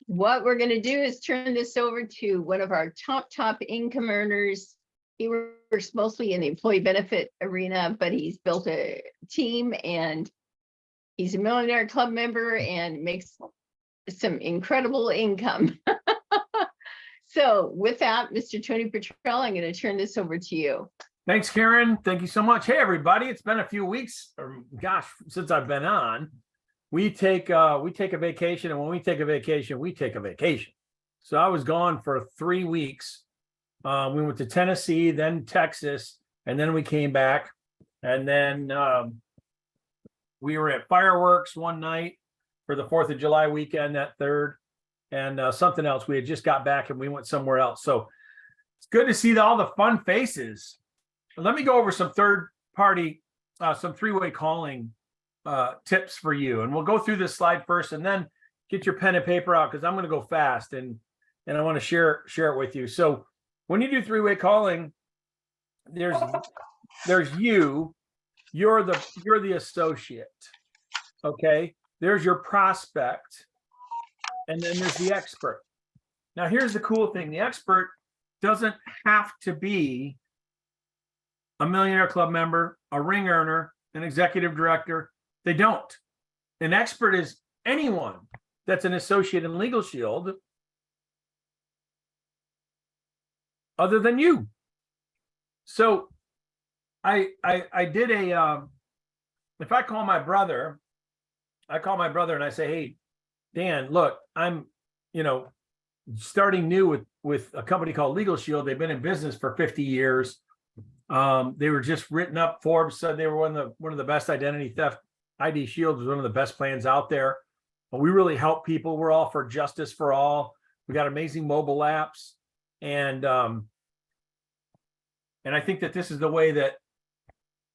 what we're going to do is turn this over to one of our top income earners. He works mostly in the employee benefit arena, but he's built a team and he's a Millionaire Club member and makes some incredible income. So with that, Mr. Tony Petrell, I'm going to turn this over to you. Thanks, Karen. Thank you so much. Hey, everybody. It's been a few weeks, or gosh, since I've been on. We take a vacation, and when we take a vacation, we take a vacation. So I was gone for 3 weeks. We went to Tennessee, then Texas, and then we came back. And then we were at fireworks one night for the 4th of July weekend, that third, and something else. We had just got back and we went somewhere else. So it's good to see all the fun faces. Let me go over some third-party, some three-way calling tips for you. And we'll go through this slide first and then get your pen and paper out because I'm going to go fast and I want to share it with you. So when you do three-way calling, there's you're the associate. Okay. There's your prospect. And then there's the expert. Now here's the cool thing. The expert doesn't have to be a Millionaire Club member, a ring earner, an executive director. They don't. An expert is anyone that's an associate in Legal Shield other than you. So I did if I call my brother and I say, hey, Dan, look, I'm, starting new with a company called Legal Shield. They've been in business for 50 years. They were just written up. Forbes said they were one of the best identity theft. ID Shield was one of the best plans out there. But we really help people. We're all for justice for all. We got amazing mobile apps, and I think that this is the way that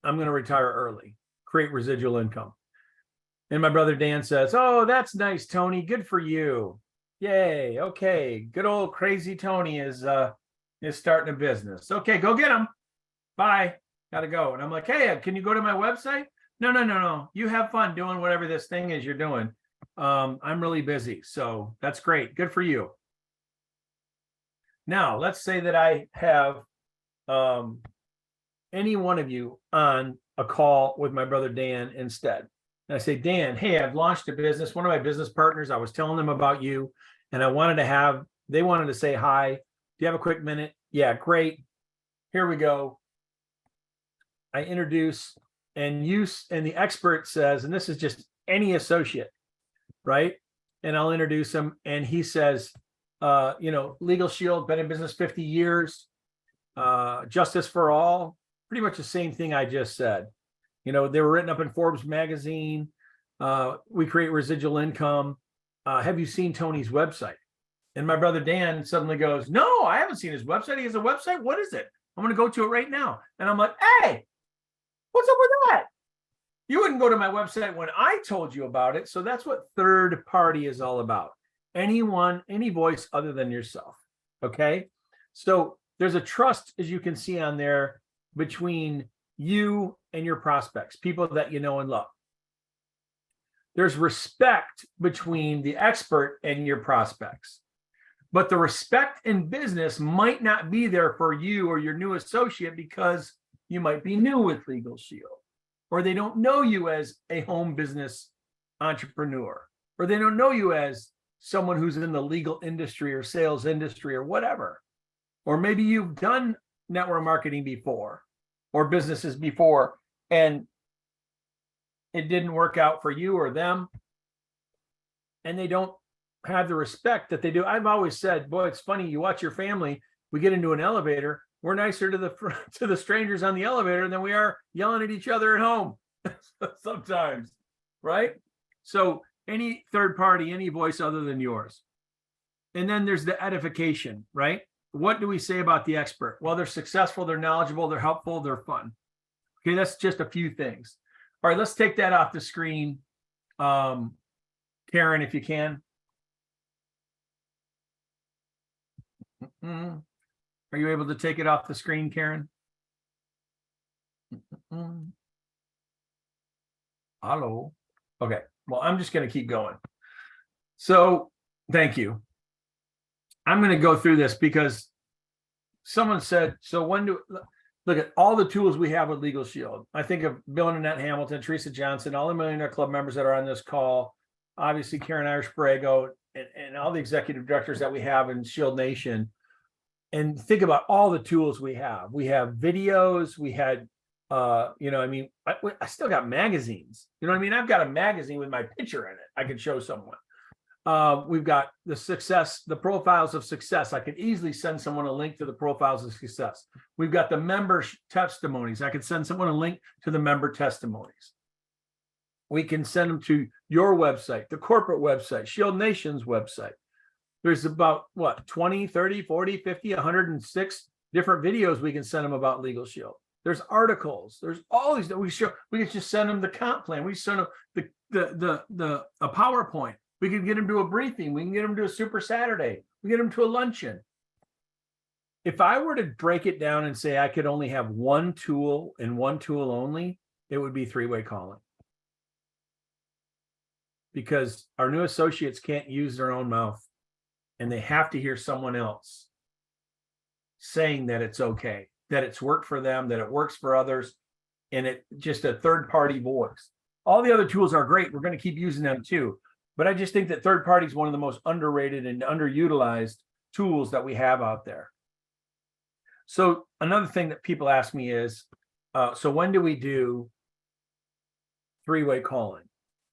I'm going to retire early, create residual income. And my brother Dan says, "Oh, that's nice, Tony. Good for you. Yay. Okay. Good old crazy Tony is starting a business. Okay, go get him. Bye. Gotta go." And I'm like, "Hey, can you go to my website?" No. You have fun doing whatever this thing is you're doing. I'm really busy. So that's great. Good for you. Now, let's say that I have any one of you on a call with my brother Dan instead. And I say, Dan, hey, I've launched a business. One of my business partners, I was telling them about you, and they wanted to say hi. Do you have a quick minute? Yeah, great. Here we go. I introduce, and the expert says, and this is just any associate, right? And I'll introduce him, and he says, Legal Shield, been in business 50 years, justice for all, pretty much the same thing I just said. They were written up in Forbes magazine. We create residual income. Have you seen Tony's website? And my brother Dan suddenly goes, no, I haven't seen his website. He has a website. What is it? I'm going to go to it right now. And I'm like, hey, what's up with that? You wouldn't go to my website when I told you about it. So that's what third party is all about. Anyone, any voice other than yourself. Okay. So there's a trust, as you can see on there, between you and your prospects, people that you know and love. There's respect between the expert and your prospects. But the respect in business might not be there for you or your new associate because you might be new with Legal Shield, or they don't know you as a home business entrepreneur, or they don't know you as someone who's in the legal industry or sales industry or whatever. Or maybe you've done network marketing before or businesses before, and it didn't work out for you or them, and they don't have the respect that they do. I've always said, boy, it's funny. You watch your family, we get into an elevator, we're nicer to the strangers on the elevator than we are yelling at each other at home sometimes, right? So any third party, any voice other than yours. And then there's the edification, right? What do we say about the expert? Well, they're successful, they're knowledgeable, they're helpful, they're fun. Okay, that's just a few things. All right, let's take that off the screen. Karen, if you can. Are you able to take it off the screen, Karen? Hello. Okay, well, I'm just going to keep going. So Thank you. I'm going to go through this because someone said, so when do, look at all the tools we have with Legal Shield. I think of Bill and Annette Hamilton, Teresa Johnson, all the Millionaire Club members that are on this call, obviously Karen Irish-Brago, and all the executive directors that we have in Shield Nation. And think about all the tools we have. We have videos, we had, I still got magazines. You know what I mean? I've got a magazine with my picture in it. I can show someone. We've got the profiles of success. I could easily send someone a link to the profiles of success. We've got the member testimonies. I could send someone a link to the member testimonies. We can send them to your website, the corporate website, Shield Nation's website. There's about 20, 30, 40, 50, 106 different videos we can send them about Legal Shield. There's articles. There's all these that we show. We can just send them the comp plan. We send them a PowerPoint. We can get them to a briefing. We can get them to a Super Saturday. We get them to a luncheon. If I were to break it down and say I could only have one tool and one tool only, it would be three-way calling. Because our new associates can't use their own mouth, and they have to hear someone else saying that it's okay, that it's worked for them, that it works for others, and it just a third-party voice. All the other tools are great. We're going to keep using them too. But I just think that third party is one of the most underrated and underutilized tools that we have out there. So another thing that people ask me is, so when do we do three-way calling?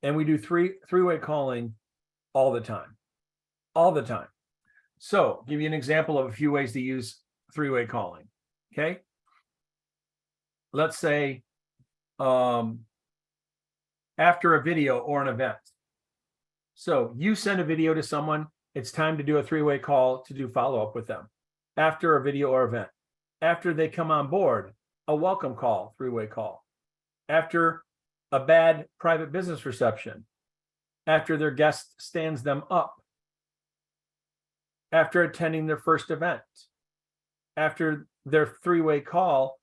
And we do three-way calling all the time. All the time. So give you an example of a few ways to use three-way calling. Okay. Let's say after a video or an event. So you send a video to someone, it's time to do a three-way call to do follow-up with them after a video or event. After they come on board, a welcome call, three-way call. After a bad private business reception, after their guest stands them up, after attending their first event, after their three-way call,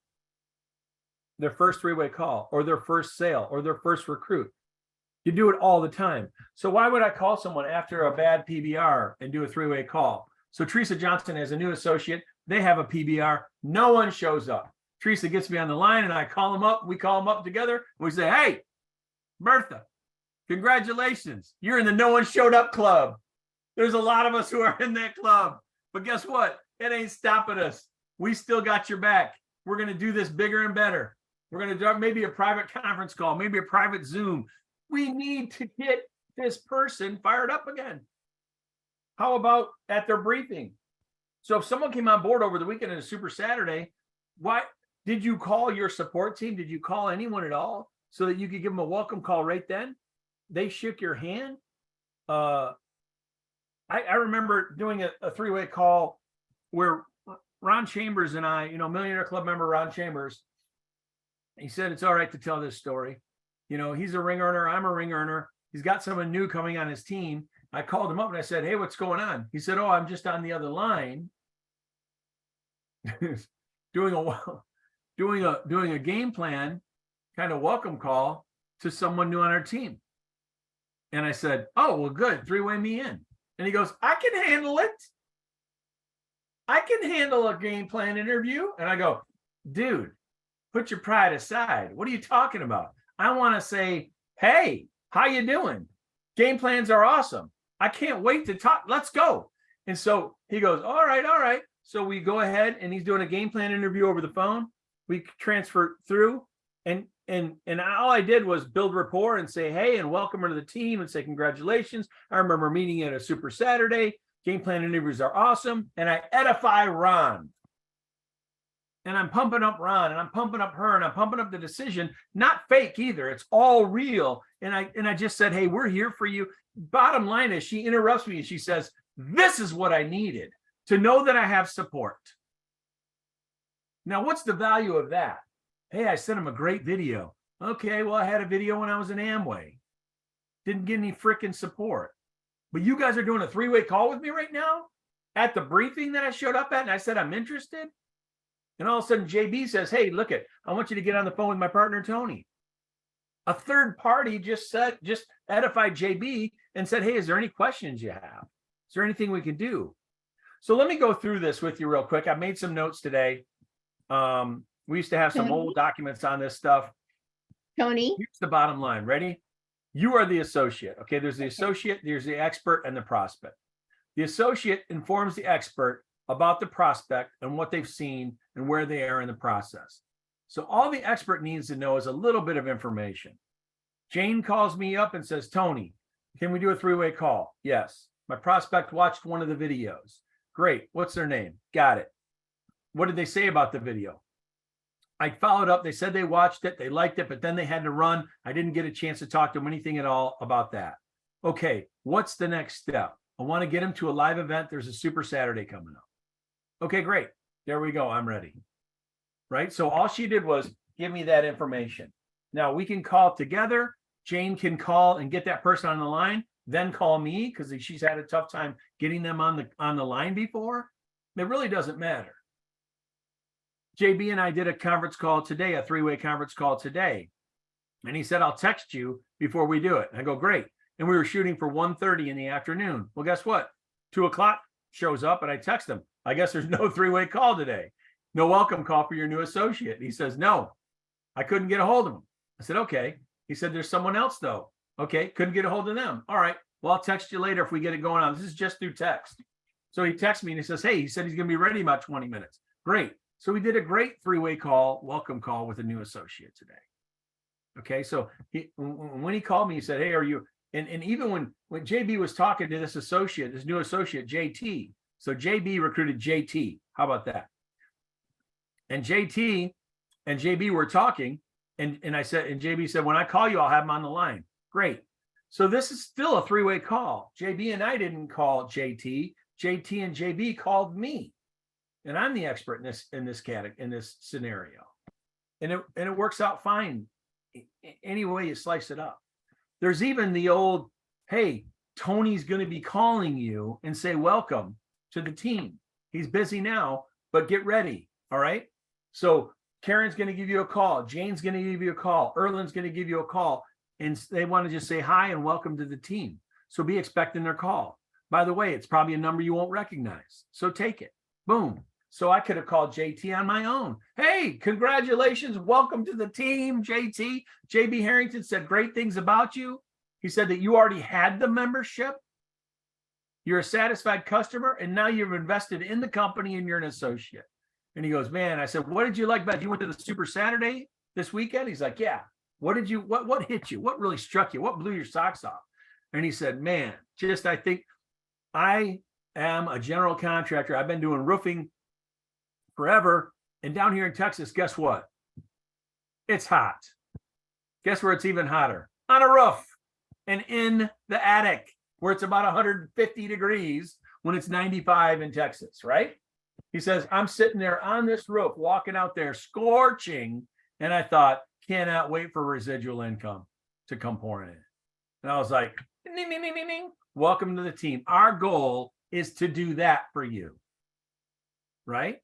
their first three-way call, or their first sale, or their first recruit. You do it all the time. So why would I call someone after a bad PBR and do a three-way call? So Teresa Johnson, as a new associate, they have a PBR. No one shows up. Teresa gets me on the line and I call them up. We call them up together. And we say, hey, Bertha, congratulations. You're in the no one showed up club. There's a lot of us who are in that club. But guess what? It ain't stopping us. We still got your back. We're going to do this bigger and better. We're going to do maybe a private conference call, maybe a private Zoom. We need to get this person fired up again. How about at their briefing? So if someone came on board over the weekend at a Super Saturday, why did you call your support team? Did you call anyone at all so that you could give them a welcome call right then? They shook your hand. I remember doing a three-way call where Ron Chambers and I, Millionaire Club member Ron Chambers, he said, it's all right to tell this story. He's a ring earner. I'm a ring earner. He's got someone new coming on his team. I called him up and I said, hey, what's going on? He said, oh, I'm just on the other line doing a game plan kind of welcome call to someone new on our team. And I said, oh, well, good. Three-way me in. And he goes, I can handle it. I can handle a game plan interview. And I go, dude, put your pride aside. What are you talking about? I want to say, hey, how you doing? Game plans are awesome. I can't wait to talk. Let's go. And so he goes, all right. So we go ahead and he's doing a game plan interview over the phone. We transfer through and all I did was build rapport and say, hey, and welcome her to the team and say, congratulations. I remember meeting at a Super Saturday. Game plan interviews are awesome. And I edify Ron. And I'm pumping up Ron and I'm pumping up her and I'm pumping up the decision, not fake either. It's all real. And I just said, hey, we're here for you. Bottom line is she interrupts me and she says, this is what I needed to know that I have support. Now, what's the value of that? Hey, I sent him a great video. Okay, well, I had a video when I was in Amway. Didn't get any freaking support. But you guys are doing a three-way call with me right now at the briefing that I showed up at and I said, I'm interested. And all of a sudden, JB says, hey, look I want you to get on the phone with my partner, Tony. A third party just edified JB and said, hey, is there any questions you have? Is there anything we can do? So let me go through this with you real quick. I made some notes today. We used to have some old documents on this stuff. Tony, Here's the bottom line. Ready? You are the associate. Okay. There's the associate, there's the expert, and the prospect. The associate informs the expert about the prospect and what they've seen and where they are in the process. So all the expert needs to know is a little bit of information. Jane calls me up and says, Tony, can we do a three-way call? Yes. My prospect watched one of the videos. Great. What's their name? Got it. What did they say about the video? I followed up. They said they watched it. They liked it, but then they had to run. I didn't get a chance to talk to them anything at all about that. Okay. What's the next step? I want to get them to a live event. There's a Super Saturday coming up. Okay, great. There we go. I'm ready. Right. So all she did was give me that information. Now we can call together. Jane can call and get that person on the line, then call me because she's had a tough time getting them on the line before. It really doesn't matter. JB and I did a conference call today, a three-way conference call today. And he said, I'll text you before we do it. And I go, great. And we were shooting for 1:30 in the afternoon. Well, guess what? 2:00 shows up and I text him. I guess there's no three-way call today. No welcome call for your new associate. He says, no, I couldn't get a hold of him. I said, okay. He said, there's someone else though. Okay. Couldn't get a hold of them. All right. Well, I'll text you later if we get it going on. This is just through text. So he texts me and he says, hey, he said he's going to be ready in about 20 minutes. Great. So we did a great three-way call, welcome call with a new associate today. Okay. So when he called me, he said, hey, are you, and even when JB was talking to this associate, this new associate, JT. So JB recruited JT. How about that? And JT and JB were talking. And I said, and JB said, when I call you, I'll have him on the line. Great. So this is still a three-way call. JB and I didn't call JT. JT and JB called me. And I'm the expert in this scenario. And it works out fine any way you slice it up. There's even the old, hey, Tony's going to be calling you and say, welcome to the team. He's busy now, but get ready. All right. So Karen's going to give you a call. Jane's going to give you a call. Erlin's going to give you a call. And they want to just say hi and welcome to the team. So be expecting their call. By the way, it's probably a number you won't recognize. So take it. Boom. So I could have called JT on my own. Hey, congratulations. Welcome to the team, JT. JB Harrington said great things about you. He said that you already had the membership. You're a satisfied customer, and now you've invested in the company and you're an associate. And he goes, man, I said, what did you like about it? You went to the Super Saturday this weekend? He's like, yeah. What hit you? What really struck you? What blew your socks off? And he said, man, I think I am a general contractor. I've been doing roofing forever. And down here in Texas, guess what? It's hot. Guess where it's even hotter? On a roof and in the attic where it's about 150 degrees when it's 95 in Texas, right? He says, I'm sitting there on this roof, walking out there, scorching. And I thought, cannot wait for residual income to come pouring in. And I was like, ding, ding, ding, ding, ding. Welcome to the team. Our goal is to do that for you, right?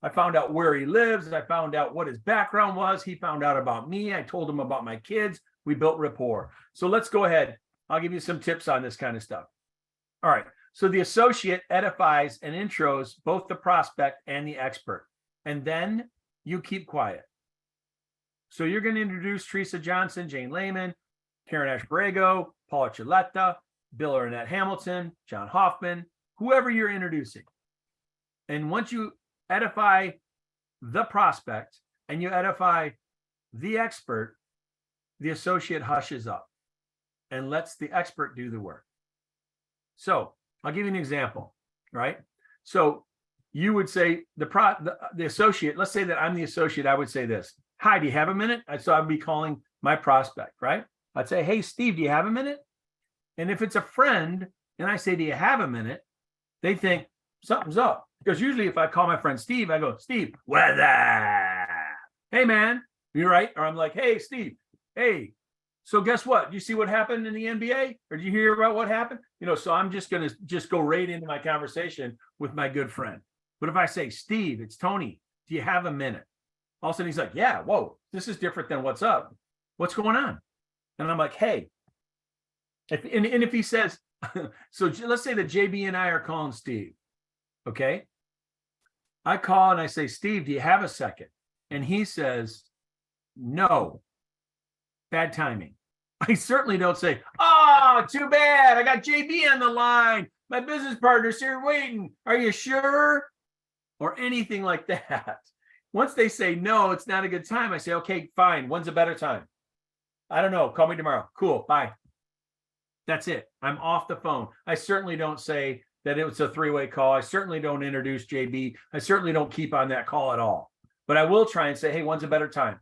I found out where he lives. I found out what his background was. He found out about me. I told him about my kids. We built rapport. So let's go ahead. I'll give you some tips on this kind of stuff. All right. So the associate edifies and intros both the prospect and the expert. And then you keep quiet. So you're going to introduce Teresa Johnson, Jane Lehman, Karen Ash-Borrego, Paula Chiletta, Bill Arnett Hamilton, John Hoffman, whoever you're introducing. And once you edify the prospect and you edify the expert, the associate hushes up and lets the expert do the work. So I'll give you an example, right? So you would say the associate, let's say that I'm the associate, I would say this. Hi, do you have a minute? So I'd be calling my prospect, right? I'd say, hey, Steve, do you have a minute? And if it's a friend and I say, do you have a minute? They think something's up. Because usually if I call my friend Steve, I go, Steve, weather. Hey, man, you right? Or I'm like, hey, Steve, hey. So guess what? You see what happened in the NBA? Or did you hear about what happened? So I'm just going to go right into my conversation with my good friend. But if I say, Steve, it's Tony, do you have a minute? All of a sudden he's like, yeah, whoa, this is different than what's up. What's going on? And I'm like, hey, if he says, So let's say that JB and I are calling Steve. Okay. I call and I say, Steve, do you have a second? And he says, no. Bad timing. I certainly don't say, oh, too bad. I got JB on the line. My business partner's here waiting. Are you sure? Or anything like that. Once they say no, it's not a good time. I say, okay, fine. When's a better time? I don't know. Call me tomorrow. Cool. Bye. That's it. I'm off the phone. I certainly don't say that it was a three-way call. I certainly don't introduce JB. I certainly don't keep on that call at all. But I will try and say, hey, when's a better time?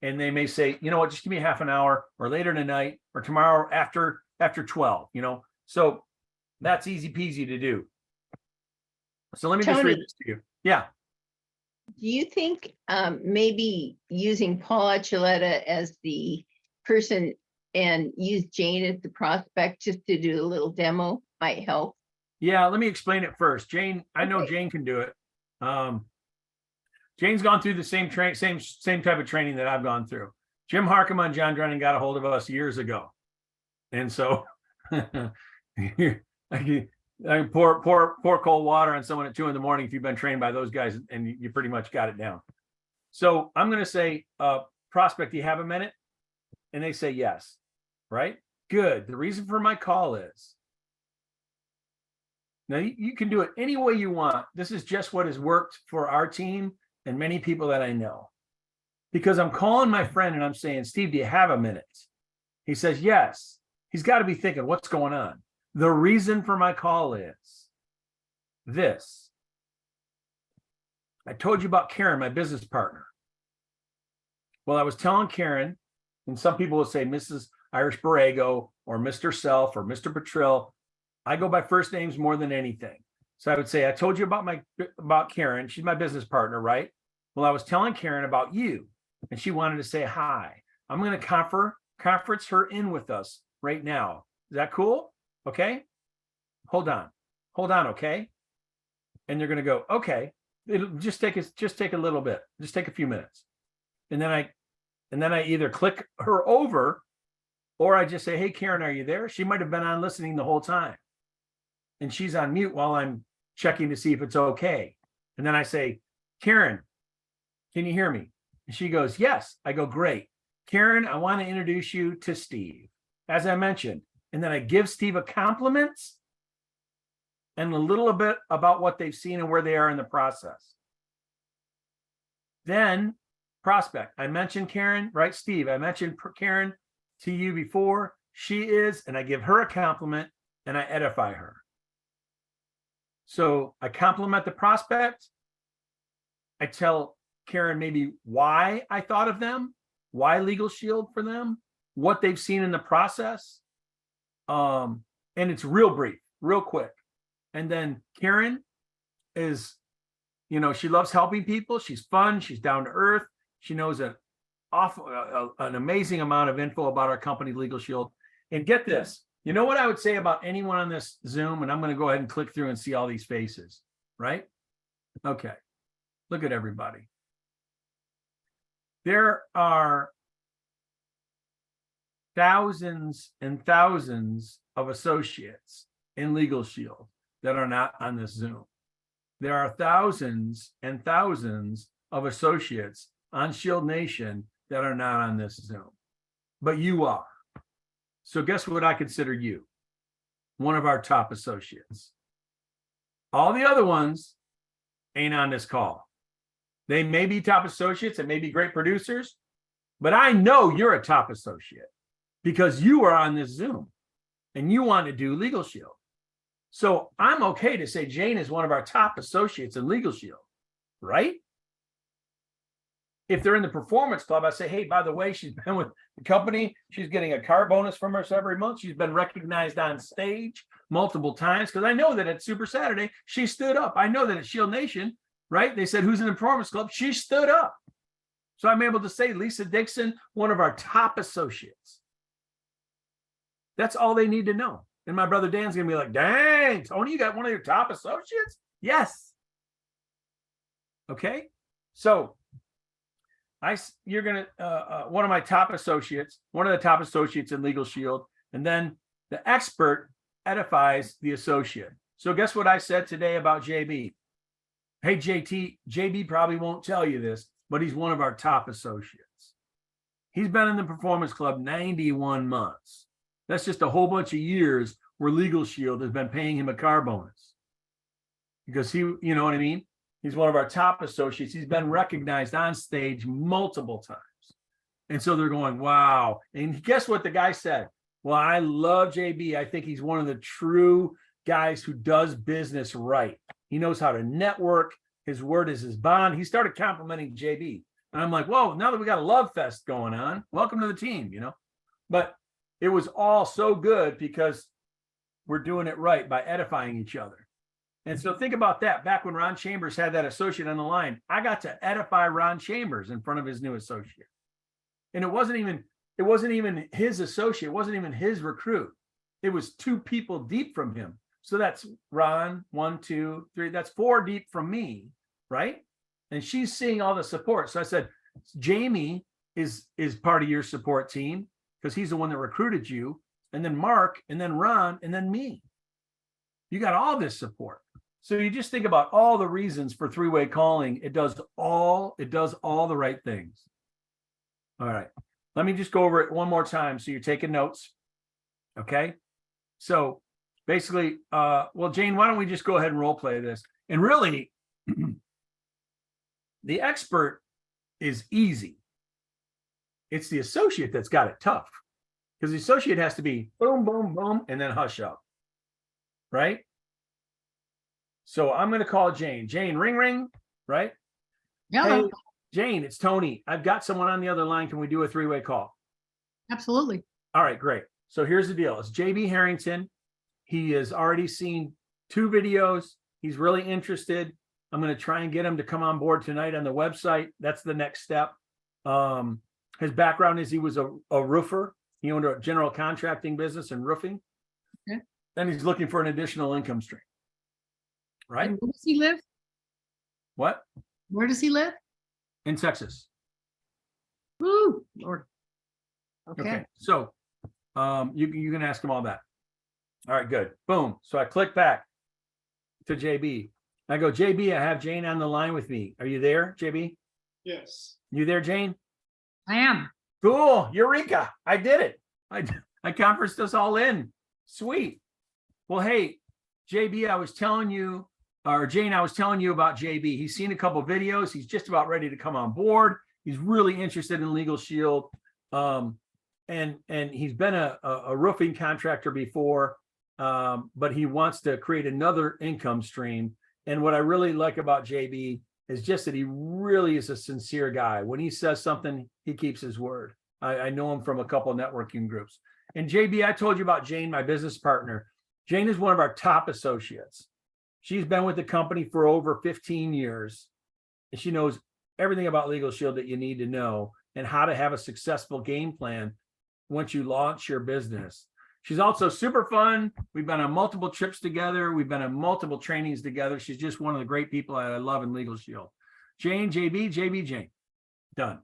And they may say, you know what, just give me half an hour or later tonight or tomorrow after 12, you know? So that's easy peasy to do. So let me just read Tony, this to you. Yeah. do you think maybe using Paul Archuleta as the person and use Jane as the prospect just to do a little demo might help? Yeah, let me explain it first. Jane, I know Okay. Jane can do it. Jane's gone through the same type of training that I've gone through. Jim Harkema and John Drennan got a hold of us years ago. And so I can pour cold water on someone at 2 a.m. if you've been trained by those guys and you pretty much got it down. So I'm going to say, prospect, do you have a minute? And they say yes, right? Good. The reason for my call is, now you can do it any way you want. This is just what has worked for our team and many people that I know. Because I'm calling my friend and I'm saying, Steve, do you have a minute? He says, yes. He's got to be thinking, what's going on? The reason for my call is this. I told you about Karen, my business partner. Well, I was telling Karen, and some people will say Mrs. Irish Borrego or Mr. Self or Mr. Petrill. I go by first names more than anything. So I would say, I told you about Karen. She's my business partner, right? Well, I was telling Karen about you, and she wanted to say hi. I'm going to conference her in with us right now. Is that cool? Okay. Hold on. Okay. And they're going to go, okay. It'll just take a little bit. Just take a few minutes. And then I either click her over or I just say, hey, Karen, are you there? She might have been on listening the whole time. And she's on mute while I'm checking to see if it's okay. And then I say, Karen, can you hear me? And she goes, yes. I go, great. Karen, I want to introduce you to Steve, as I mentioned. And then I give Steve a compliment and a little bit about what they've seen and where they are in the process. Then prospect, I mentioned Karen, right? Steve, I mentioned Karen to you before. She is, and I give her a compliment and I edify her. So I compliment the prospect. I tell Karen maybe why I thought of them, why Legal Shield for them, what they've seen in the process. And it's real brief, real quick. And then Karen is, she loves helping people. She's fun. She's down to earth. She knows an amazing amount of info about our company, Legal Shield. And get this, you know what I would say about anyone on this Zoom? And I'm going to go ahead and click through and see all these faces, right? Okay. Look at everybody. There are thousands and thousands of associates in Legal Shield that are not on this Zoom. There are thousands and thousands of associates on Shield Nation that are not on this Zoom, but you are. So guess what I consider you? One of our top associates. All the other ones ain't on this call. They may be top associates and may be great producers, but I know you're a top associate because you are on this Zoom and you want to do Legal Shield. So I'm okay to say Jane is one of our top associates in Legal Shield, right? If they're in the Performance Club, I say, hey, by the way, she's been with the company. She's getting a car bonus from us every month. She's been recognized on stage multiple times because I know that at Super Saturday, she stood up. I know that at Shield Nation, right? They said, who's in the Performance Club? She stood up. So I'm able to say Lisa Dixon, one of our top associates. That's all they need to know. And my brother Dan's going to be like, dang, Tony, you got one of your top associates? Yes. Okay. So you're going to, one of my top associates, one of the top associates in Legal Shield. And then The expert edifies the associate. So guess what I said today about JB? Hey, JB probably won't tell you this, but he's one of our top associates. He's been in the Performance Club 91 months. That's just a whole bunch of years where Legal Shield has been paying him a car bonus. Because he, you know what I mean? He's one of our top associates. He's been recognized on stage multiple times. And so they're going, wow. And guess what the guy said? Well, I love JB. I think he's one of the true guys who does business right. He knows how to network. His word is his bond. He started complimenting JB. And I'm like, whoa, now that we got a love fest going on, welcome to the team, you know. But it was all so good because we're doing it right by edifying each other. And so think about that. Back when Ron Chambers had that associate on the line, I got to edify Ron Chambers in front of his new associate. And it wasn't even his associate, it wasn't even his recruit. It was 2 people deep from him. So that's Ron, 1, 2, 3, that's 4 deep from me, right? And she's seeing all the support. So I said, Jamie is part of your support team because he's the one that recruited you. And then Mark, and then Ron, and then me. You got all this support. So you just think about all the reasons for three-way calling. It does all the right things. All right. Let me just go over it one more time. So you're taking notes. Okay. So basically, well, Jane, why don't we just go ahead and role play this? And really, the expert is easy. It's the associate that's got it tough. Because the associate has to be boom, boom, boom, and then hush up. Right? So I'm going to call Jane. Jane, ring, ring, right? Yeah, Hey, Jane, it's Tony. I've got someone on the other line. Can we do a three-way call? absolutely. All right, great. So here's the deal. It's JB Harrington. He has already seen 2 videos. He's really interested. I'm going to try and get him to come on board tonight on the website. That's the next step. His background is he was a roofer. He owned a general contracting business and roofing. Okay. And he's looking for an additional income stream. Right? And where does he live? What? Where does he live? In Texas. Woo, Lord. Okay. Okay. So you can ask him all that. All right, good. Boom. So I click back to JB. I go, JB, I have Jane on the line with me. Are you there, JB? Yes. You there, Jane? I am. Cool. Eureka. I did it. I conferenced us all in. Sweet. Well, hey, JB, I was telling you, or Jane, I was telling you about JB. He's seen a couple videos. He's just about ready to come on board. He's really interested in Legal Shield. And he's been a roofing contractor before, but he wants to create another income stream. And what I really like about JB is just that he really is a sincere guy. When he says something, he keeps his word. I know him from a couple of networking groups. And JB, I told you about Jane, my business partner. Jane is one of our top associates. She's been with the company for over 15 years. And she knows everything about Legal Shield that you need to know and how to have a successful game plan once you launch your business. She's also super fun. We've been on multiple trips together. We've been on multiple trainings together. She's just one of the great people that I love in Legal Shield. Jane, JB, Jane. Done.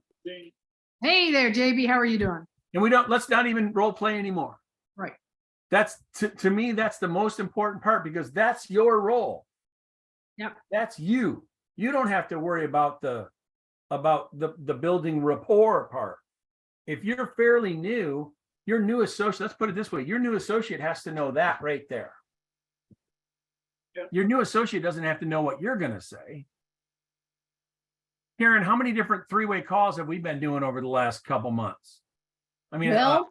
Hey there, JB. How are you doing? And let's not even role play anymore. Right. That's to me, that's the most important part because that's your role. Yep. That's you. You don't have to worry about the building rapport part. If you're fairly new, your new associate, let's put it this way, your new associate has to know that right there. Yep. Your new associate doesn't have to know what you're going to say. Karen, how many different three-way calls have we been doing over the last couple months? I mean, Well,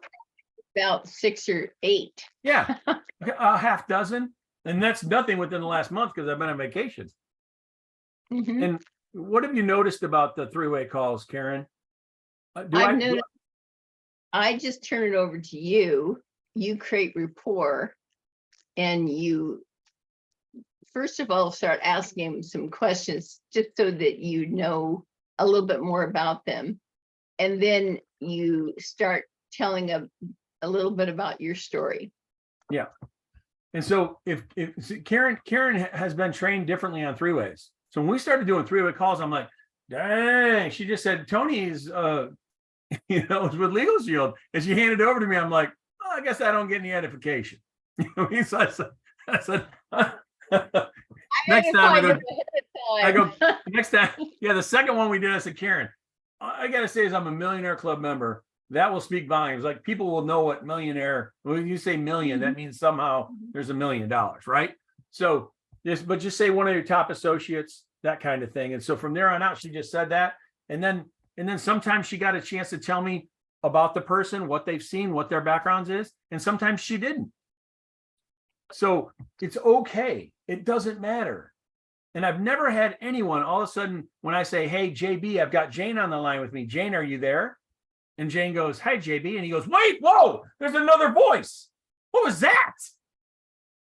about 6 or 8. yeah, a half dozen. And that's nothing within the last month because I've been on vacation. Mhm. And what have you noticed about the three-way calls, Karen? I've noticed, I just turn it over to you. You create rapport and you, first of all, start asking them some questions just so that you know a little bit more about them. And then you start telling a little bit about your story. Yeah. And so if Karen has been trained differently on three-ways. So when we started doing three-way calls, I'm like, dang, she just said, Tony's, is with Legal Shield. And she handed it over to me. I'm like, I guess I don't get any edification. So I said, next time I go, next time, yeah, the second one we did, I said, Karen, I got to say is I'm a Millionaire Club member. That will speak volumes. Like people will know what millionaire, when you say million, that means somehow there's $1 million, right? So but just say one of your top associates, that kind of thing. And so from there on out, she just said that. And then sometimes she got a chance to tell me about the person, what they've seen, what their backgrounds is. And sometimes she didn't. So it's okay. It doesn't matter. And I've never had anyone all of a sudden when I say, hey, JB, I've got Jane on the line with me. Jane, are you there? And Jane goes, hi, JB. And he goes, wait, whoa, there's another voice. What was that?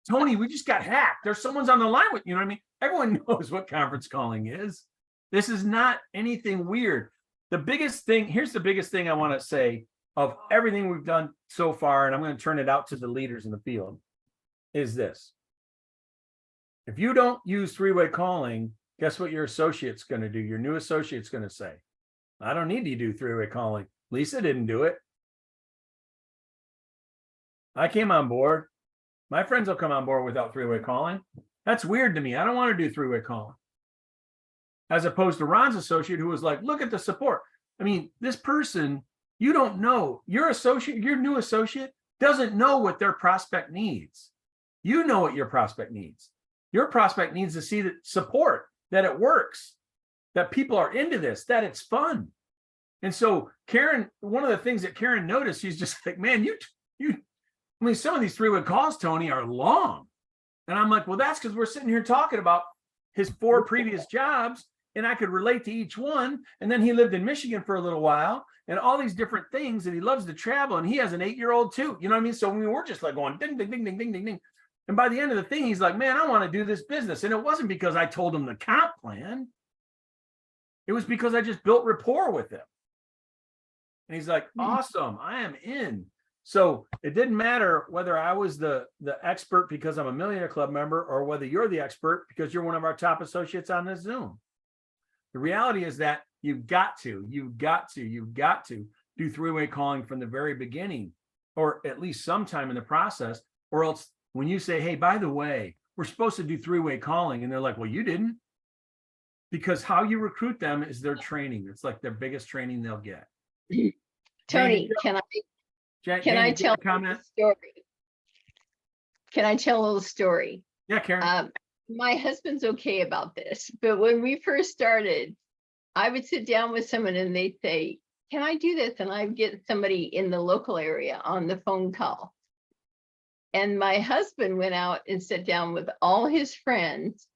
Tony, we just got hacked. There's someone's on the line with, you know what I mean? Everyone knows what conference calling is. This is not anything weird. The biggest thing, here's the biggest thing I want to say of everything we've done so far, and I'm going to turn it out to the leaders in the field, is this. If you don't use three-way calling, guess what your associate's going to do? Your new associate's going to say, I don't need to do three-way calling. Lisa didn't do it. I came on board. My friends will come on board without three-way calling. That's weird to me. I don't want to do three-way calling. As opposed to Ron's associate who was like, look at the support. I mean, this person, you don't know. Your associate, your new associate doesn't know what their prospect needs. You know what your prospect needs. Your prospect needs to see that support, that it works, that people are into this, that it's fun. And so Karen, one of the things that Karen noticed, she's just like, man, I mean, some of these three-way calls, Tony, are long. And I'm like, well, that's because we're sitting here talking about his 4 previous jobs, and I could relate to each one. And then he lived in Michigan for a little while and all these different things, and he loves to travel, and he has an 8-year-old too. You know what I mean? So we were just like going ding, ding, ding, ding, ding, ding, ding. And by the end of the thing, he's like, man, I want to do this business. And it wasn't because I told him the comp plan. It was because I just built rapport with him. And he's like, awesome, I am in. So it didn't matter whether I was the expert because I'm a Millionaire Club member or whether you're the expert because you're one of our top associates on this Zoom. The reality is that you've got to do three-way calling from the very beginning, or at least sometime in the process, or else when you say, hey, by the way, we're supposed to do three-way calling, and they're like, well, you didn't. Because how you recruit them is their training. It's like their biggest training they'll get. Tony, can I tell a story? Can I tell a little story? Yeah, Karen. My husband's okay about this, but when we first started, I would sit down with someone and they'd say, can I do this? And I'd get somebody in the local area on the phone call. And my husband went out and sat down with all his friends,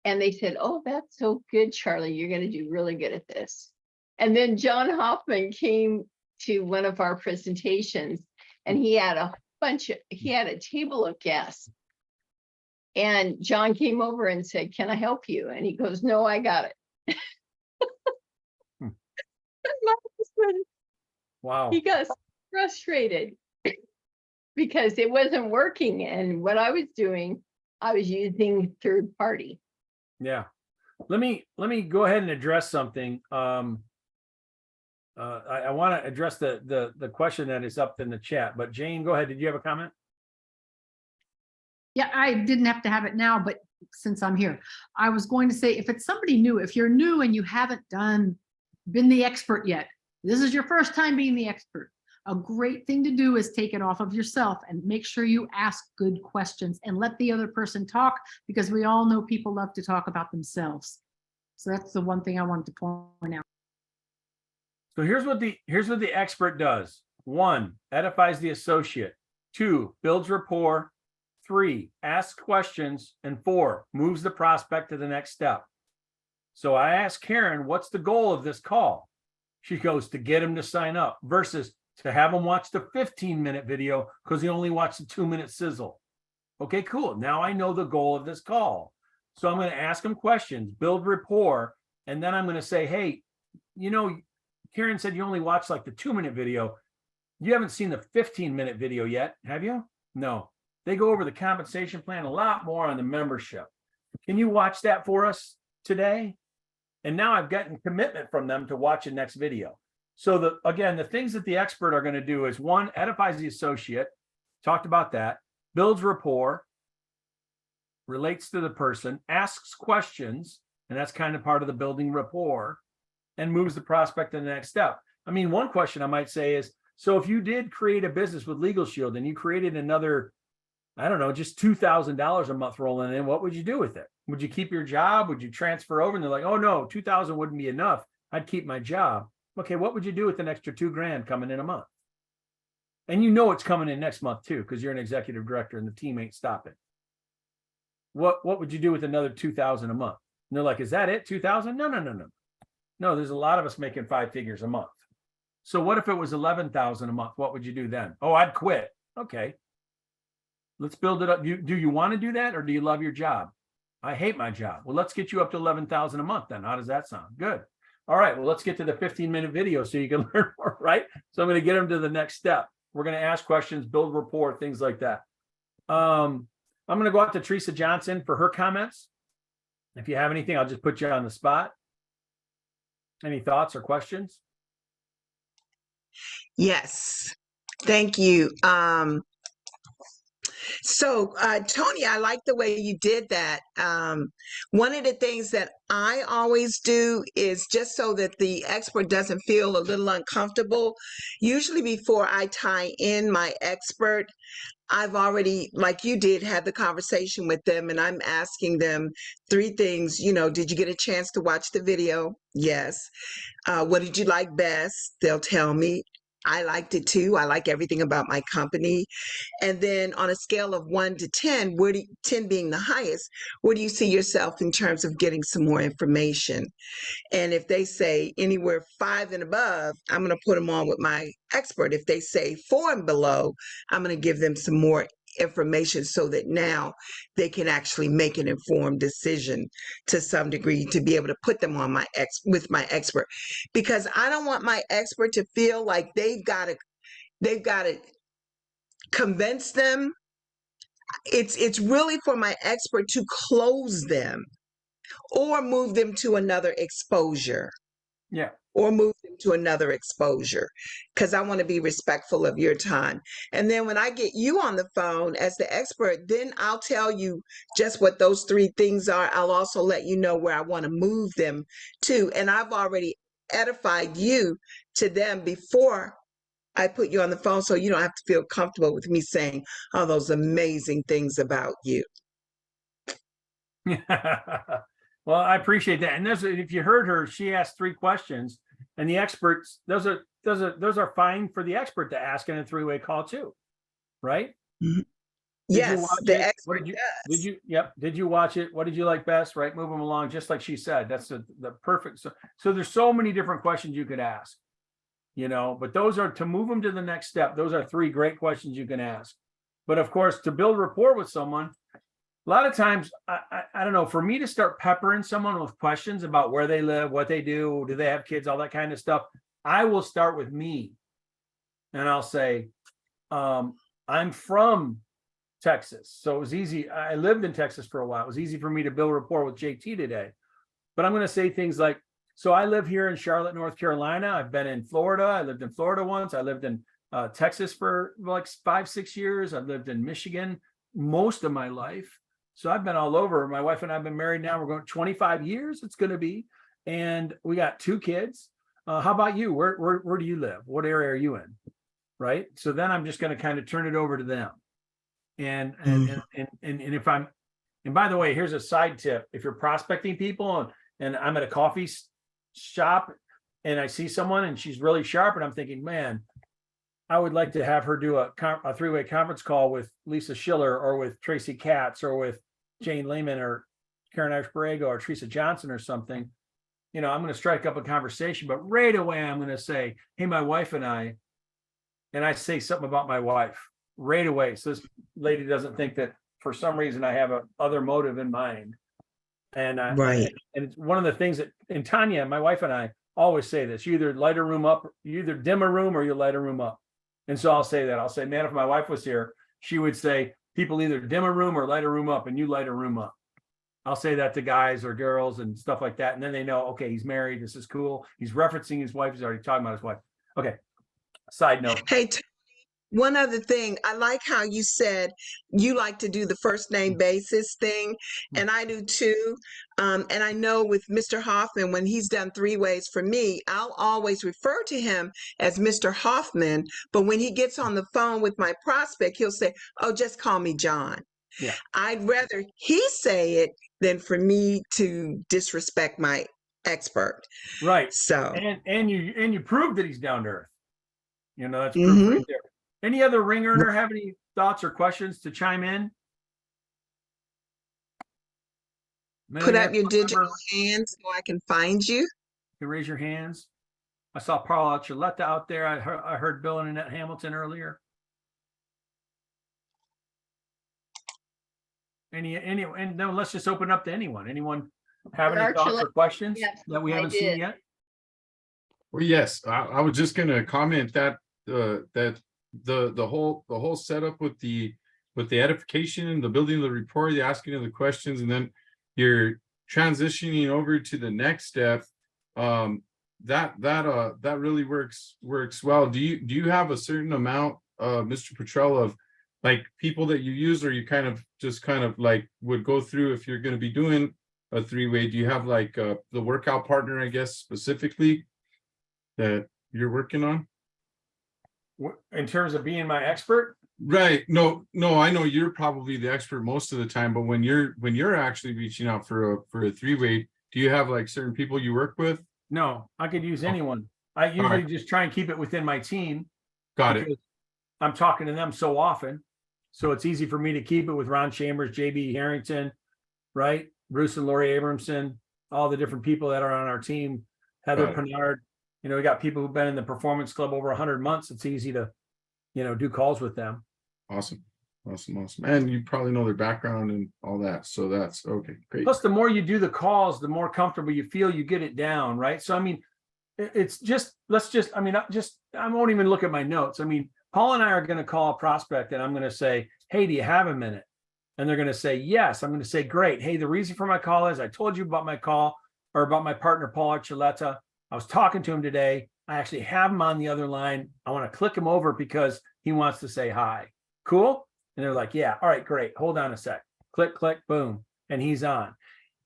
and they said, oh, that's so good, Charlie. You're going to do really good at this. And then John Hoffman came to one of our presentations, and he had a table of guests. And John came over and said, can I help you? And he goes, no, I got it. My husband, Wow. he got frustrated because it wasn't working. And what I was doing, I was using third party. Yeah. Let me go ahead and address something. I want to address the question that is up in the chat, but Jane, go ahead. Did you have a comment? Yeah, I didn't have to have it now, but since I'm here, I was going to say, if it's somebody new, if you're new and you haven't been the expert yet, this is your first time being the expert. A great thing to do is take it off of yourself and make sure you ask good questions and let the other person talk, because we all know people love to talk about themselves. So that's the one thing I wanted to point out. So here's what the expert does. 1, edifies the associate. 2, builds rapport. 3, asks questions. And 4, moves the prospect to the next step. So I asked Karen, what's the goal of this call? She goes, to get him to sign up, versus to have him watch the 15-minute video because he only watched the 2-minute sizzle. Okay, cool. Now I know the goal of this call. So I'm going to ask him questions, build rapport, and then I'm going to say, hey, you know, Karen said you only watched like the 2-minute video. You haven't seen the 15-minute video yet, have you? No. They go over the compensation plan a lot more on the membership. Can you watch that for us today? And now I've gotten commitment from them to watch the next video. So again, the things that the expert are going to do is 1, edifies the associate. talked about that, builds rapport, relates to the person, asks questions, and that's kind of part of the building rapport, and moves the prospect to the next step. I mean, one question I might say is, so if you did create a business with Legal Shield and you created another, I don't know, just $2,000 a month rolling in, what would you do with it? Would you keep your job? Would you transfer over? And they're like, oh no, 2,000 wouldn't be enough. I'd keep my job. Okay, what would you do with an extra $2,000 coming in a month? And you know it's coming in next month too, because you're an executive director and the team ain't stopping. What would you do with another 2,000 a month? And they're like, is that it? 2,000? No. No, there's a lot of us making 5 figures a month. So what if it was 11,000 a month? What would you do then? Oh, I'd quit. Okay. Let's build it up. Do you want to do that, or do you love your job? I hate my job. Well, let's get you up to 11,000 a month then. How does that sound? Good. All right. Well, let's get to the 15-minute video so you can learn more, right? So I'm going to get them to the next step. We're going to ask questions, build rapport, things like that. I'm going to go out to Teresa Johnson for her comments. If you have anything, I'll just put you on the spot. Any thoughts or questions? Yes, thank you. Tony, I like the way you did that. One of the things that I always do is, just so that the expert doesn't feel a little uncomfortable, usually before I tie in my expert, I've already, like you did, had the conversation with them, and I'm asking them 3 things. Did you get a chance to watch the video? Yes. What did you like best? They'll tell me. I liked it too. I like everything about my company. And then on a scale of 1 to 10, 10 being the highest, where do you see yourself in terms of getting some more information? And if they say anywhere 5 and above, I'm going to put them on with my expert. If they say 4 and below, I'm going to give them some more information so that now they can actually make an informed decision to some degree, to be able to put them on with my expert, because I don't want my expert to feel like they've got to convince them. It's really for my expert to close them or move them to another exposure. Yeah. Or move them to another exposure, because I want to be respectful of your time. And then when I get you on the phone as the expert, then I'll tell you just what those 3 things are. I'll also let you know where I want to move them to. And I've already edified you to them before I put you on the phone, so you don't have to feel comfortable with me saying all those amazing things about you. Well, I appreciate that. And if you heard her, she asked 3 questions, and the experts, those are fine for the expert to ask in a 3-way call too, right? Mm-hmm. Did Yes, you watch the it? expert Did you? Yep. Did you watch it? What did you like best? Right, move them along, just like she said. That's the perfect. So there's so many different questions you could ask, but those are to move them to the next step. Those are 3 great questions you can ask. But of course, to build rapport with someone, a lot of times, I don't know, for me to start peppering someone with questions about where they live, what they do they have kids, all that kind of stuff, I will start with me. And I'll say, I'm from Texas. So it was easy. I lived in Texas for a while. It was easy for me to build rapport with JT today. But I'm going to say things like, so I live here in Charlotte, North Carolina. I've been in Florida. I lived in Florida once. I lived in Texas for like 5-6 years. I've lived in Michigan most of my life. So I've been all over. My wife and I have been married now. We're going 25 years. It's going to be, and we got 2 kids. How about you? Where do you live? What area are you in? Right. So then I'm just going to kind of turn it over to them. And if I'm, and by the way, here's a side tip. If you're prospecting people and I'm at a coffee shop and I see someone and she's really sharp and I'm thinking, man, I would like to have her do a 3-way conference call with Lisa Schiller or with Tracy Katz or with Jane Lehman or Karen Ashborrego or Teresa Johnson or something. I'm going to strike up a conversation, but right away I'm going to say, hey, my wife and I say something about my wife right away. So this lady doesn't think that for some reason I have a other motive in mind. And right. And it's one of the things that, and Tanya, my wife and I always say this, you either light a room up, you either dim a room or you light a room up. And so I'll say that. I'll say, man, if my wife was here, she would say, people either dim a room or light a room up, and you light a room up. I'll say that to guys or girls and stuff like that. And then they know, okay, he's married. This is cool. He's referencing his wife. He's already talking about his wife. Okay. Side note. Hey, One other thing, I like how you said you like to do the first name basis thing, and I do too. And I know with Mr. Hoffman, when he's done three ways for me, I'll always refer to him as Mr. Hoffman. But when he gets on the phone with my prospect, he'll say, "Oh, just call me John." Yeah. I'd rather he say it than for me to disrespect my expert. Right. So, And you proved that he's down to earth. That's proof mhm. right there. Any other ring earner have any thoughts or questions to chime in? Put up your Phone digital number, hand so I can find you. you can raise your hands. I saw Paul Archuleta out there. I heard Bill and Annette Hamilton earlier. And no, let's just open up to anyone. Anyone have any thoughts or questions Yes, that we I haven't seen did. yet? Well, yes, I was just gonna comment that that the whole setup with the edification and the building of the report, the asking of the questions, and then you're transitioning over to the next step. That really works well. Do you have a certain amount, Mr. Petrell, of like people that you use, or you kind of like would go through if you're going to be doing a three-way? Do you have like the workout partner, I guess, specifically that you're working on? In terms of being my expert? Right. No, I know you're probably the expert most of the time, but when you're actually reaching out for a three-way, do you have like certain people you work with? No, I could use anyone. I All usually right. just try and keep it within my team Got it. because I'm talking to them so often. So it's easy for me to keep it with Ron Chambers, JB Harrington, right? Bruce and Lori Abramson, all the different people that are on our team, Heather Got it. Pennard. We got people who've been in the performance club over 100 months. It's easy to, do calls with them. Awesome. And you probably know their background and all that. So that's okay. Great. Plus, the more you do the calls, the more comfortable you feel, you get it down, right? So, I mean, it's just, I won't even look at my notes. I mean, Paul and I are going to call a prospect and I'm going to say, "Hey, do you have a minute?" And they're going to say, "Yes." I'm going to say, "Great. Hey, the reason for my call is I told you about my call or about my partner, Paul Archuleta. I was talking to him today. I actually have him on the other line. I want to click him over because he wants to say hi." Cool? And they're like, "Yeah, all right, great. Hold on a sec." Click, click, boom. And he's on.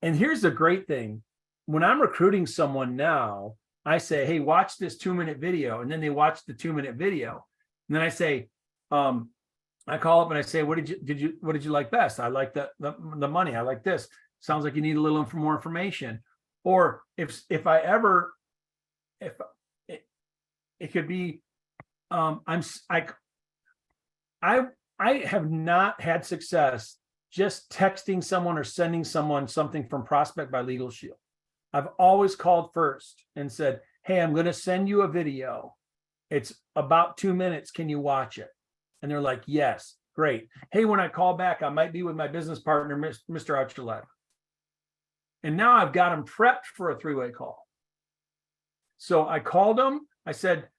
And here's the great thing. When I'm recruiting someone now, I say, "Hey, watch this 2-minute video." And then they watch the 2-minute video. And then I say, I call up and I say, what did you like best? I like the money. I like this. Sounds like you need a little more information. Or if it could be, I have not had success just texting someone or sending someone something from Prospect by Legal Shield. I've always called first and said, "Hey, I'm going to send you a video. It's about 2 minutes. Can you watch it?" And they're like, "Yes." Great. "Hey, when I call back, I might be with my business partner, Mr. Archuleta." And now I've got them prepped for a three-way call. So I called them. I said,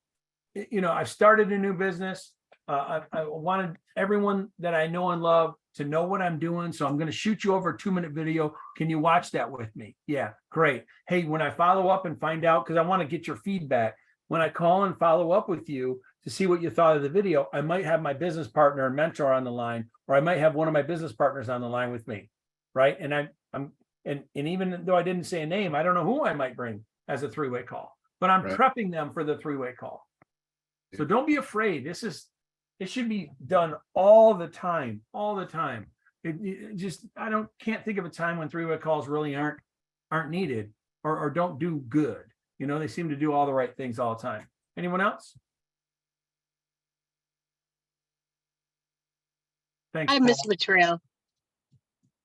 I've started a new business. I wanted everyone that I know and love to know what I'm doing. So I'm going to shoot you over a 2-minute video. Can you watch that with me? Yeah, great. Hey, when I follow up and find out, because I want to get your feedback, when I call and follow up with you to see what you thought of the video, I might have my business partner and mentor on the line, or I might have one of my business partners on the line with me. Right. And and even though I didn't say a name, I don't know who I might bring as a three-way call, but I'm Right. prepping them for the three-way call. So don't be afraid. It should be done all the time. Can't think of a time when three-way calls really aren't needed or don't do good. They seem to do all the right things all the time. Anyone else? Thanks. Hi, Paul. Ms. Material.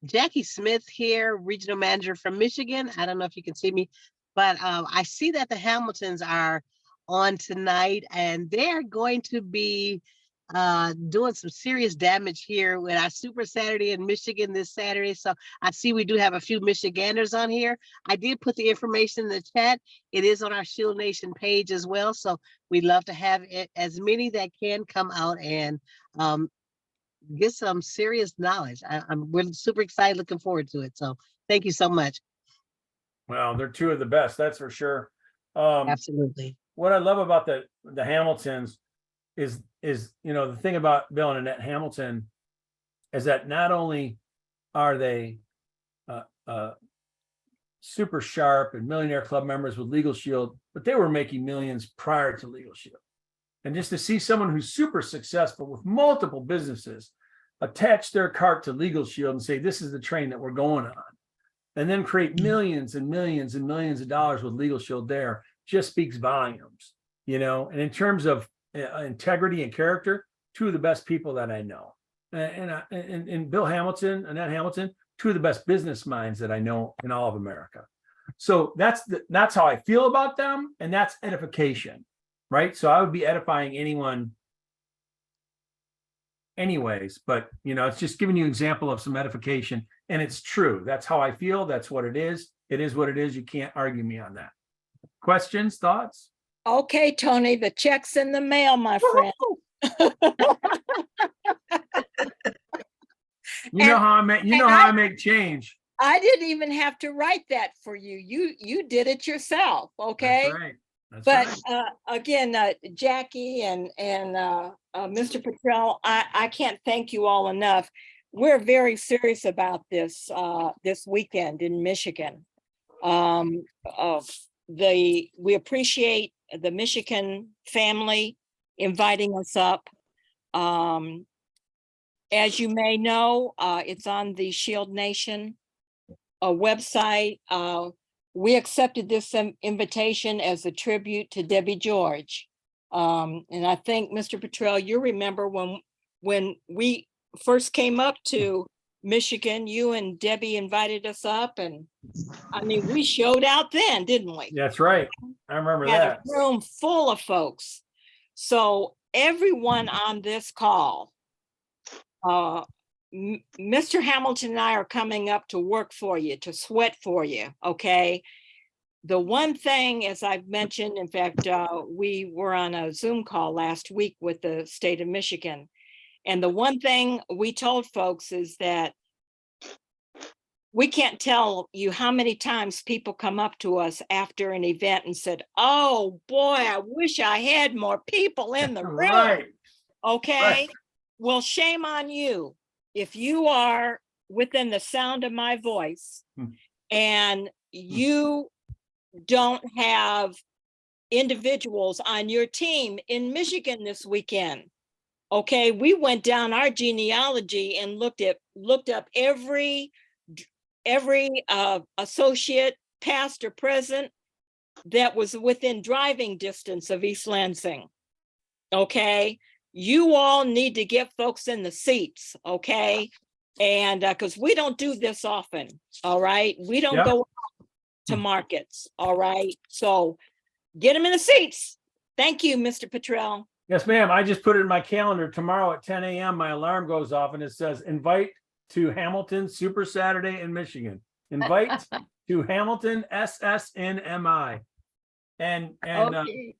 Jackie Smith here, regional manager from Michigan. I don't know if you can see me, but I see that the Hamiltons are on tonight and they're going to be doing some serious damage here with our Super Saturday in Michigan this Saturday. So I see we do have a few Michiganders on here. I did put the information in the chat. It is on our Shield Nation page as well. So we'd love to have as many that can come out and get some serious knowledge. We're super excited, looking forward to it. So thank you so much. Well, they're two of the best, that's for sure. Absolutely. What I love about the Hamiltons is is, the thing about Bill and Annette Hamilton is that not only are they super sharp and Millionaire Club members with Legal Shield, but they were making millions prior to Legal Shield. And just to see someone who's super successful with multiple businesses attach their cart to Legal Shield and say, this is the train that we're going on, and then create millions and millions and millions of dollars with Legal Shield there, just speaks volumes, and in terms of integrity and character, two of the best people that I know. And Bill Hamilton, Annette Hamilton, two of the best business minds that I know in all of America. So that's how I feel about them, and that's edification, right? So I would be edifying anyone anyways, but it's just giving you an example of some edification, and it's true. That's how I feel. That's what it is. It is what it is. You can't argue me on that. Questions, thoughts? Okay, Tony, the check's in the mail, my friend. You know how I make change. I didn't even have to write that for you. You did it yourself, okay? That's right. That's But right. again, Jackie and Mr. Petrell, I can't thank you all enough. We're very serious about this this weekend in Michigan. We appreciate the Michigan family inviting us up. As you may know, it's on the Shield Nation website. We accepted this invitation as a tribute to Debbie George. And I think, Mr. Petrell, you remember when we first came up to Michigan, you and Debbie invited us up, and I mean, we showed out then, didn't we? That's right. I remember Had that. a room full of folks. So everyone on this call, Mr. Hamilton and I are coming up to work for you, to sweat for you, okay? The one thing, as I've mentioned, in fact, we were on a Zoom call last week with the state of Michigan. And the one thing we told folks is that we can't tell you how many times people come up to us after an event and said, oh boy, I wish I had more people in the room. Right. Okay. Right. Well, shame on you. If you are within the sound of my voice and you don't have individuals on your team in Michigan this weekend, okay, we went down our genealogy and looked up every associate, past or present, that was within driving distance of East Lansing. Okay, you all need to get folks in the seats, okay? And because we don't do this often, all right? We don't go to markets, all right? So get them in the seats. Thank you, Mr. Petrell. Yes, ma'am. I just put it in my calendar. Tomorrow at 10 a.m. my alarm goes off and it says invite to Hamilton Super Saturday in Michigan. Invite to Hamilton SSNMI. And Okay.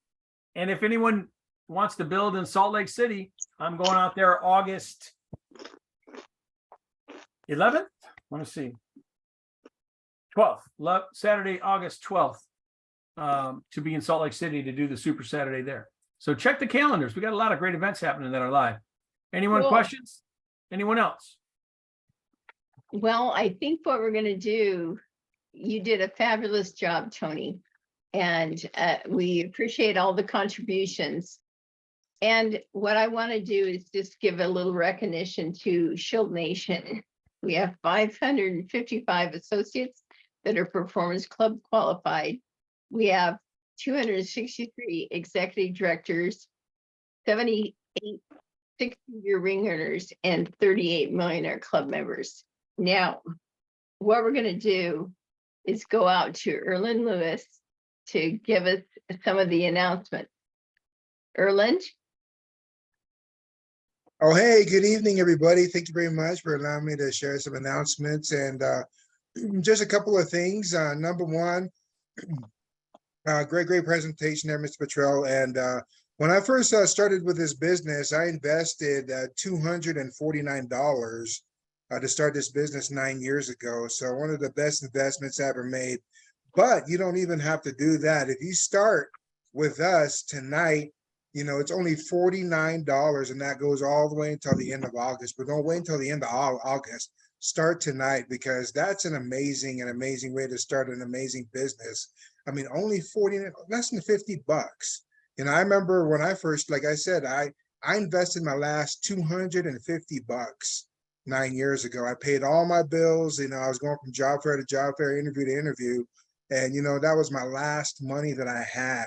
and if anyone wants to build in Salt Lake City, I'm going out there August 11th. Let me see. 12th, Saturday, August 12th, to be in Salt Lake City to do the Super Saturday there. So check the calendars. We got a lot of great events happening that are live. Anyone Cool. questions? Anyone else? Well, I think what we're going to do, you did a fabulous job, Tony, and we appreciate all the contributions. And what I want to do is just give a little recognition to Shield Nation. We have 555 associates that are Performance Club qualified. We have 263 executive directors, 78 six-figure ring earners, and 38 Millionaire Club members. Now, what we're going to do is go out to Erland Lewis to give us some of the announcements. Erland? Oh, hey, good evening, everybody. Thank you very much for allowing me to share some announcements and just a couple of things. Number one, great presentation there, Mr. Petrell. And when I first started with this business, I invested $249 to start this business 9 years ago. So one of the best investments I ever made. But you don't even have to do that. If you start with us tonight it's only $49, and that goes all the way until the end of August. But don't wait until the end of August. Start tonight, because that's an amazing way to start an amazing business. I mean, only less than $50. I remember when I first, like I said, I invested my last $250 9 years ago. I paid all my bills. I was going from job fair to job fair, interview to interview. And, that was my last money that I had.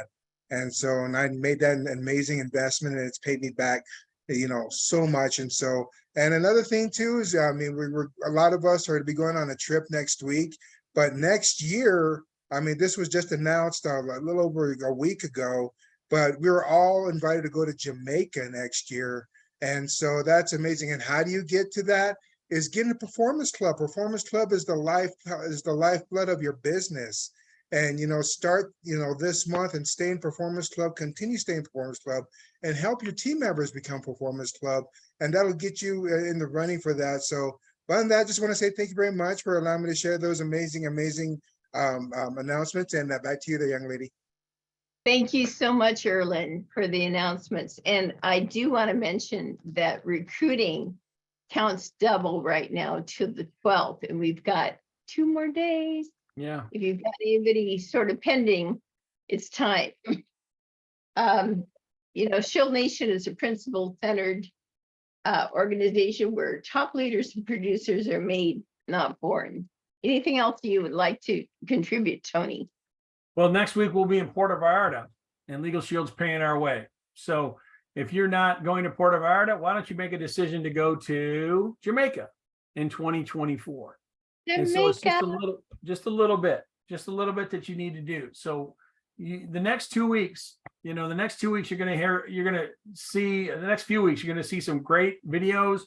And so, and I made that an amazing investment, and it's paid me back, so much. And so, and another thing too is, I mean, a lot of us are to be going on a trip next week, but next year, I mean, this was just announced a little over a week ago, but we were all invited to go to Jamaica next year. And so that's amazing. And how do you get to that? Is get in a performance club. Performance club is the lifeblood of your business. And, start, this month and stay in performance club, continue staying in performance club, and help your team members become performance club. And that'll get you in the running for that. So, other than that, I just want to say thank you very much for allowing me to share those amazing announcements. And back to you, the young lady. Thank you so much, Erlen, for the announcements. And I do want to mention that recruiting counts double right now to the 12th, and we've got 2 more days. Yeah. If you've got anybody sort of pending, it's time. Shield Nation is a principle-centered organization where top leaders and producers are made, not born. Anything else you would like to contribute, Tony? Well, next week we'll be in Puerto Vallarta, and Legal Shield's paying our way. So if you're not going to Puerto Vallarta, why don't you make a decision to go to Jamaica in 2024? And so it's just a little bit that you need to do. So the next 2 weeks, you're going to see the next few weeks, you're going to see some great videos,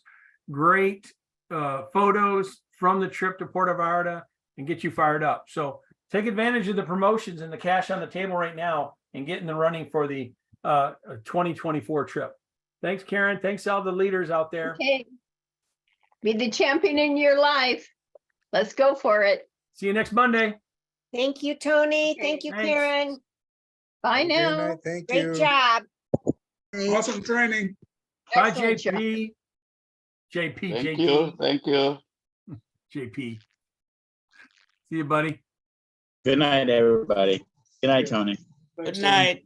great photos from the trip to Puerto Vallarta, and get you fired up. So take advantage of the promotions and the cash on the table right now and get in the running for the 2024 trip. Thanks, Karen. Thanks all the leaders out there. Okay. Be the champion in your life. Let's go for it. See you next Monday. Thank you, Tony. Okay, Thank you, thanks. Karen. Bye Good now. night. Thank you. Great job. Awesome training. Bye, Excellent job. JP. JP. Thank you. Thank you. JP. See you, buddy. Good night, everybody. Good night, Tony. Good night.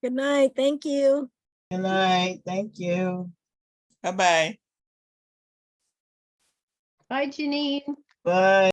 Good night. Thank you. Good night. Thank you. Bye-bye. Bye, Janine. Bye.